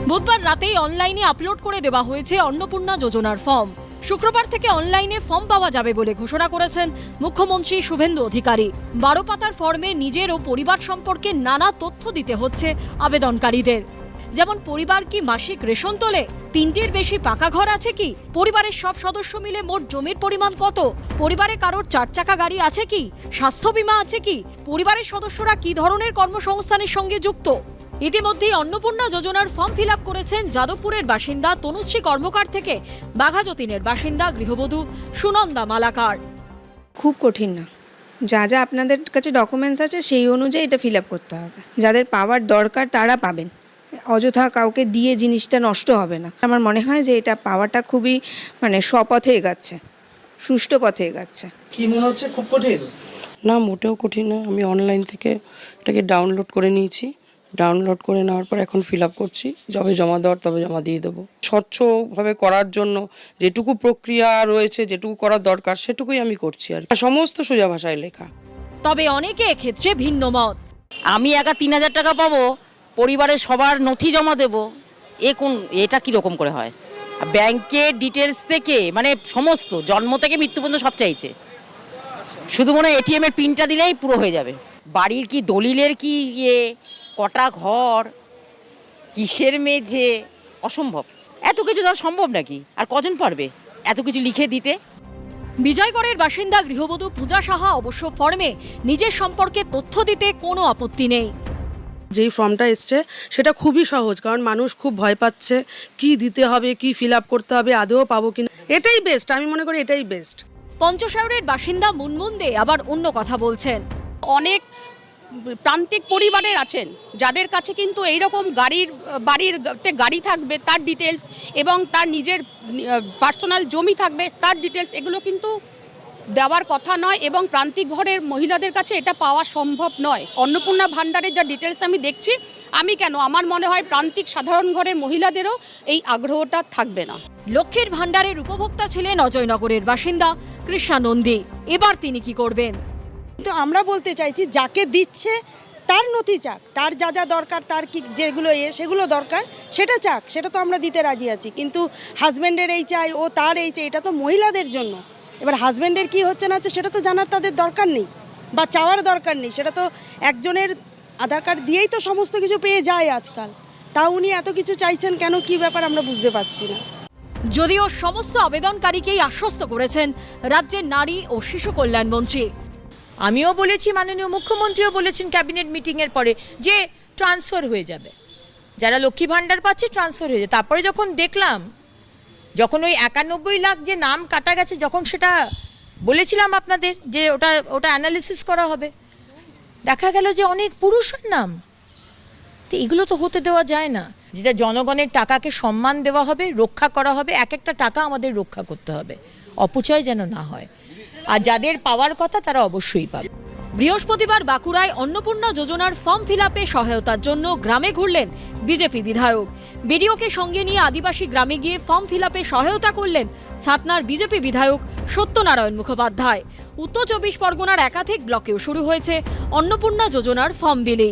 বুধবার রাতেই অনলাইনে আপলোড করে দেওয়া হয়েছে অন্নপূর্ণা যোজনার ফর্ম। শুক্রবার থেকে অনলাইনে ফর্ম পাওয়া যাবে বলে ঘোষণা করেছেন মুখ্যমন্ত্রী শুভেন্দু অধিকারী। 12 পাতার ফর্মে নিজের ও পরিবার সম্পর্কে নানা তথ্য দিতে হচ্ছে আবেদনকারীদের, যেমন পরিবার কি মাসিক রেশন তোলে, 3টির বেশি পাকা ঘর আছে কি, পরিবারের সব সদস্য মিলে মোট জমির পরিমাণ কত, পরিবারে কারোর 4 চাকা গাড়ি আছে কি, স্বাস্থ্য বীমা আছে কি, পরিবারের সদস্যরা কি ধরনের কর্মসংস্থানের সঙ্গে যুক্ত। ইতিমধ্যেই অন্নপূর্ণা যোজনার ফর্ম ফিল আপ করেছেন যাদবপুরের বাসিন্দা তনুশ্রী কর্মকার থেকে বাঘাযতীনের বাসিন্দা গৃহবধূ সুনন্দা মালাকার। খুব কঠিন না, যা যা আপনাদের কাছে ডকুমেন্টস আছে সেই অনুযায়ী এটা ফিল আপ করতে হবে। যাদের পাওয়ার দরকার তারা পাবেন, অযথা কাউকে দিয়ে জিনিসটা নষ্ট হবে না। আমার মনে হয় যে এটা পাওয়াটা খুবই স্বপথে এগাচ্ছে, সুষ্ঠু পথে এগাচ্ছে। কি মনে হচ্ছে খুব কঠিন? না, মোটেও কঠিন না। আমি অনলাইন থেকে এটাকে ডাউনলোড করে নিয়েছি। ডাউনলোড করে নেওয়ার পর এখন ফিল আপ করছি। যবে জমা দেওয়ার তবে জমা দিয়ে দেবো। স্বচ্ছভাবে করার জন্য যেটুকু প্রক্রিয়া রয়েছে, যেটুকু করার দরকার সেটুকুই আমি করছি আর সমস্ত সোজা ভাষায় লেখা। তবে অনেকে এক্ষেত্রে ভিন্ন মত। আমি একা 3000 টাকা পাবো, পরিবারের সবার নথি জমা দেব, এটা কিরকম করে হয়? ব্যাংকের ডিটেলস থেকে সমস্ত জন্ম থেকে মৃত্যু পর্যন্ত সব চাইছে। শুধু মনে হয় এটিএম এর পিনটা দিলেই পুরো হয়ে যাবে। বাড়ির কি দলিলের কি কটা ঘর, কিসের মেঝে, অসম্ভব। এত কিছু দেওয়া সম্ভব নাকি? আর কজন পারবে এত কিছু লিখে দিতে? বিজয়গড়ের বাসিন্দা গৃহবধূ পূজা সাহা অবশ্য ফর্মে নিজের সম্পর্কে তথ্য দিতে কোনো আপত্তি নেই। যেই ফর্মটা এসছে সেটা খুবই সহজ, কারণ মানুষ খুব ভয় পাচ্ছে কি দিতে হবে, কি ফিল আপ করতে হবে, আদৌ পাবো কিনা। এটাই বেস্ট, আমি মনে করি এটাই বেস্ট। পঞ্চশায়রের বাসিন্দা মুনমুন দে আবার অন্য কথা বলছেন। অনেক প্রান্তিক পরিবারের আছেন যাদের কাছে কিন্তু এইরকম বাড়ির গাড়ি থাকবে তার ডিটেলস এবং তার নিজের পার্সোনাল জমি থাকবে তার ডিটেলস, এগুলো কিন্তু দেওয়ার কথা নয় এবং প্রান্তিক ঘরের মহিলাদের কাছে এটা পাওয়া সম্ভব নয়। অন্নপূর্ণা ভাণ্ডারের যা ডিটেলস আমি দেখছি, আমার মনে হয় প্রান্তিক সাধারণ ঘরের মহিলাদেরও এই আগ্রহটা থাকবে না। লক্ষ্মীর ভাণ্ডারের উপভোক্তা ছিলেন অজয়নগরের বাসিন্দা কৃষ্ণা নন্দী। এবার তিনি কি করবেন? তো আমরা বলতে চাইছি, যাকে দিচ্ছে তার নথি চাক, তার যা যা দরকার, তার কি যেগুলো সেগুলো দরকার সেটা চাক, সেটা তো আমরা দিতে রাজি আছি। কিন্তু হাজব্যান্ডের এই চাই, ও তার এই চাই, এটা তো মহিলাদের জন্য। এবার হাজব্যান্ডের কি হচ্ছে না হচ্ছে সেটা তো জানার তাদের দরকার নেই বা চাওয়ার দরকার নেই, সেটা তো একজনের আধার কার্ড দিয়েই তো সমস্ত কিছু পেয়ে যায় আজকাল। তাও উনি এত কিছু চাইছেন কেন, কি ব্যাপার আমরা বুঝতে পারছি না। যদিও সমস্ত আবেদনকারীকেই আশ্বস্ত করেছেন রাজ্যের নারী ও শিশু কল্যাণ মন্ত্রী। আমিও বলেছি, মাননীয় মুখ্যমন্ত্রীও বলেছেন ক্যাবিনেট মিটিংয়ের পরে যে ট্রান্সফার হয়ে যাবে, যারা লক্ষ্মী ভাণ্ডার পাচ্ছে ট্রান্সফার হয়ে যাবে। তারপরে যখন দেখলাম, যখন ওই 91 লাখ যে নাম কাটা গেছে, যখন সেটা বলেছিলাম আপনাদের যে ওটা অ্যানালিসিস করা হবে, দেখা গেল যে অনেক পুরুষের নাম। তো এগুলো তো হতে দেওয়া যায় না। যেটা জনগণের টাকাকে সম্মান দেওয়া হবে, রক্ষা করা হবে, এক একটা টাকা আমাদের রক্ষা করতে হবে, অপচয় যেন না হয়। আর যাদের পাওয়ার কথা তারা অবশ্যই পাবে। বৃহস্পতিবার বাঁকুড়ায় অন্নপূর্ণা যোজনার ফর্ম ফিল আপে সহায়তার জন্য গ্রামে ঘুরলেন বিজেপি বিধায়ক। বিডিওকে সঙ্গে নিয়ে আদিবাসী গ্রামে গিয়ে ফর্ম ফিল আপে সহায়তা করলেন ছাতনার বিজেপি বিধায়ক সত্যনারায়ণ মুখোপাধ্যায়। উত্তর 24 পরগনার একাধিক ব্লকেও শুরু হয়েছে অন্নপূর্ণা যোজনার ফর্ম বিলি।